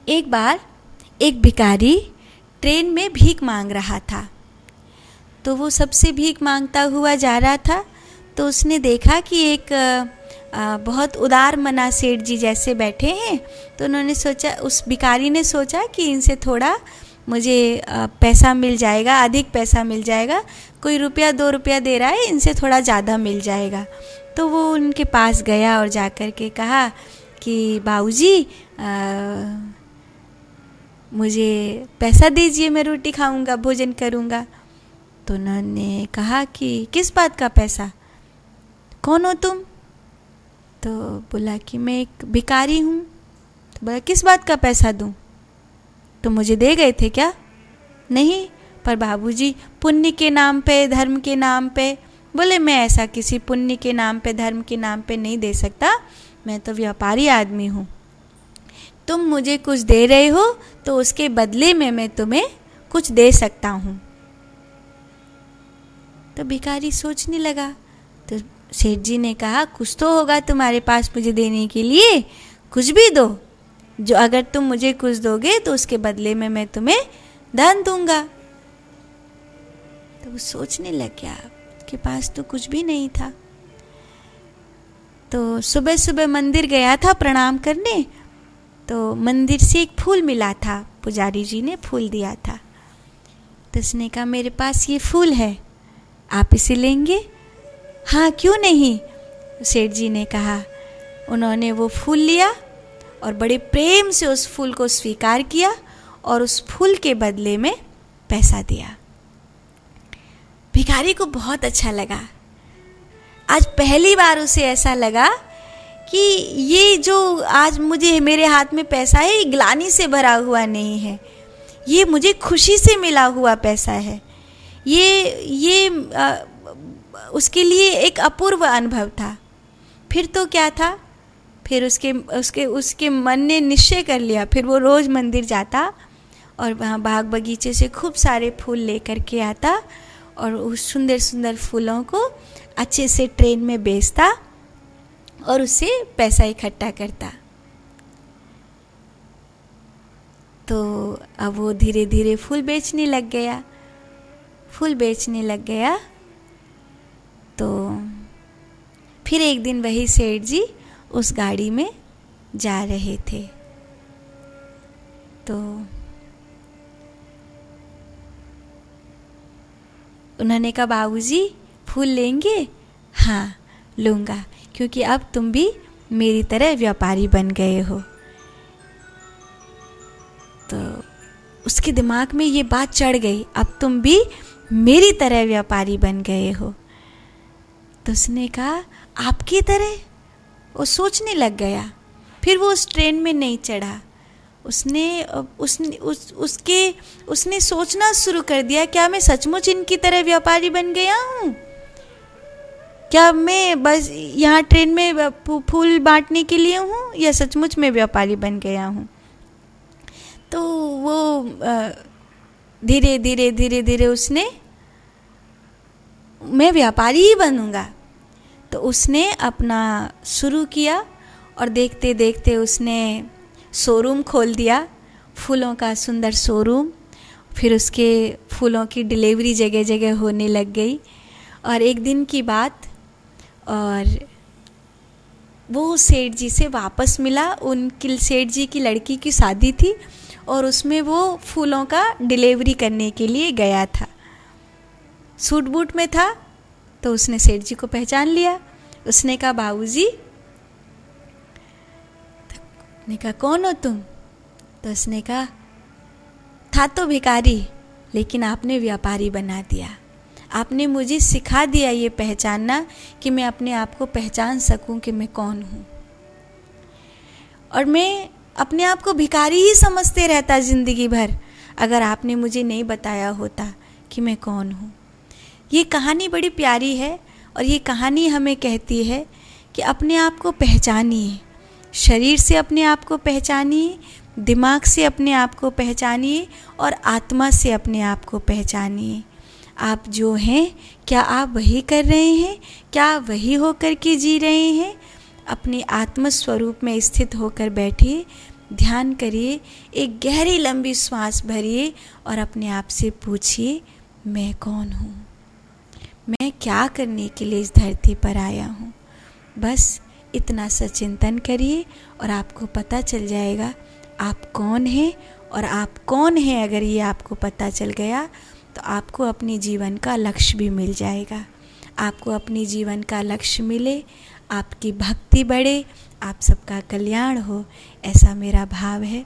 एक बार एक भिखारी ट्रेन में भीख मांग रहा था। तो वो सबसे भीख मांगता हुआ जा रहा था। तो उसने देखा कि एक बहुत उदार मना सेठ जी जैसे बैठे हैं। तो उन्होंने सोचा, उस भिखारी ने सोचा कि इनसे थोड़ा मुझे पैसा मिल जाएगा, अधिक पैसा मिल जाएगा। कोई रुपया 2 रुपया दे रहा है, इनसे थोड़ा ज़्यादा मिल जाएगा। तो वो उनके पास गया और जा कर के कहा कि बाबूजी, मुझे पैसा दीजिए, मैं रोटी खाऊंगा, भोजन करूंगा। तो उन्होंने कहा कि किस बात का पैसा, कौन हो तुम? तो बोला कि मैं एक भिखारी हूँ। तो बोला किस बात का पैसा दूँ? तो मुझे दे गए थे क्या? नहीं, पर बाबूजी पुण्य के नाम पे, धर्म के नाम पे। बोले मैं ऐसा किसी पुण्य के नाम पे, धर्म के नाम पे नहीं दे सकता, मैं तो व्यापारी आदमी हूँ। तुम मुझे कुछ दे रहे हो तो उसके बदले में मैं तुम्हें कुछ दे सकता हूँ। तो भिखारी सोचने लगा। तो सेठ जी ने कहा कुछ तो होगा तुम्हारे पास मुझे देने के लिए, कुछ भी दो, जो अगर तुम मुझे कुछ दोगे तो उसके बदले में मैं तुम्हें धन दूंगा। तो वो सोचने लग गया के पास तो कुछ भी नहीं था। तो सुबह सुबह मंदिर गया था प्रणाम करने। तो मंदिर से एक फूल मिला था, पुजारी जी ने फूल दिया था। तो उसने कहा मेरे पास ये फूल है, आप इसे लेंगे? हाँ क्यों नहीं, सेठ जी ने कहा। उन्होंने वो फूल लिया और बड़े प्रेम से उस फूल को स्वीकार किया और उस फूल के बदले में पैसा दिया। भिखारी को बहुत अच्छा लगा। आज पहली बार उसे ऐसा लगा कि ये जो आज मुझे मेरे हाथ में पैसा है, ये ग्लानि से भरा हुआ नहीं है, ये मुझे खुशी से मिला हुआ पैसा है। ये उसके लिए एक अपूर्व अनुभव था। फिर तो क्या था, फिर उसके मन ने निश्चय कर लिया, फिर वो रोज़ मंदिर जाता और वहाँ बाग बगीचे से खूब सारे फूल लेकर के आता और उस सुंदर सुंदर फूलों को अच्छे से ट्रेन में बेचता और उससे पैसा इकट्ठा करता। तो अब वो धीरे धीरे फूल बेचने लग गया। तो फिर एक दिन वही सेठ जी उस गाड़ी में जा रहे थे। तो उन्होंने कहा बाबूजी फूल लेंगे? हाँ लूँगा, क्योंकि अब तुम भी मेरी तरह व्यापारी बन गए हो। तो उसके दिमाग में ये बात चढ़ गई, अब तुम भी मेरी तरह व्यापारी बन गए हो। तो उसने कहा आपकी तरह? वो सोचने लग गया। फिर वो उस ट्रेन में नहीं चढ़ा। उसने सोचना शुरू कर दिया, क्या मैं सचमुच इनकी तरह व्यापारी बन गया हूँ? क्या मैं बस यहाँ ट्रेन में फूल बांटने के लिए हूँ या सचमुच में व्यापारी बन गया हूँ? तो वो धीरे धीरे उसने, मैं व्यापारी ही बनूंगा। तो उसने अपना शुरू किया और देखते देखते उसने शोरूम खोल दिया, फूलों का सुंदर शोरूम। फिर उसके फूलों की डिलीवरी जगह जगह होने लग गई। और एक दिन की बात, और वो सेठ जी से वापस मिला। उनकी सेठ जी की लड़की की शादी थी और उसमें वो फूलों का डिलीवरी करने के लिए गया था। सूट बूट में था। तो उसने सेठ जी को पहचान लिया। उसने कहा बाबूजी। ने कहा कौन हो तुम? तो उसने कहा था तो भिखारी, लेकिन आपने व्यापारी बना दिया। आपने मुझे सिखा दिया ये पहचानना कि मैं अपने आप को पहचान सकूं कि मैं कौन हूँ। और मैं अपने आप को भिखारी ही समझते रहता ज़िंदगी भर, अगर आपने मुझे नहीं बताया होता कि मैं कौन हूँ। ये कहानी बड़ी प्यारी है और ये कहानी हमें कहती है कि अपने आप को पहचानिए। शरीर से अपने आप को पहचानिए, दिमाग से अपने आप को पहचानिए और आत्मा से अपने आप को पहचानिए। आप जो हैं, क्या आप वही कर रहे हैं? क्या आप वही होकर के जी रहे हैं? अपने आत्म स्वरूप में स्थित होकर बैठिए, ध्यान करिए, एक गहरी लंबी श्वास भरिए और अपने आप से पूछिए, मैं कौन हूँ, मैं क्या करने के लिए इस धरती पर आया हूँ। बस इतना सा चिंतन करिए और आपको पता चल जाएगा आप कौन हैं। और आप कौन हैं अगर ये आपको पता चल गया तो आपको अपने जीवन का लक्ष्य भी मिल जाएगा। आपको अपने जीवन का लक्ष्य मिले, आपकी भक्ति बढ़े, आप सबका कल्याण हो, ऐसा मेरा भाव है।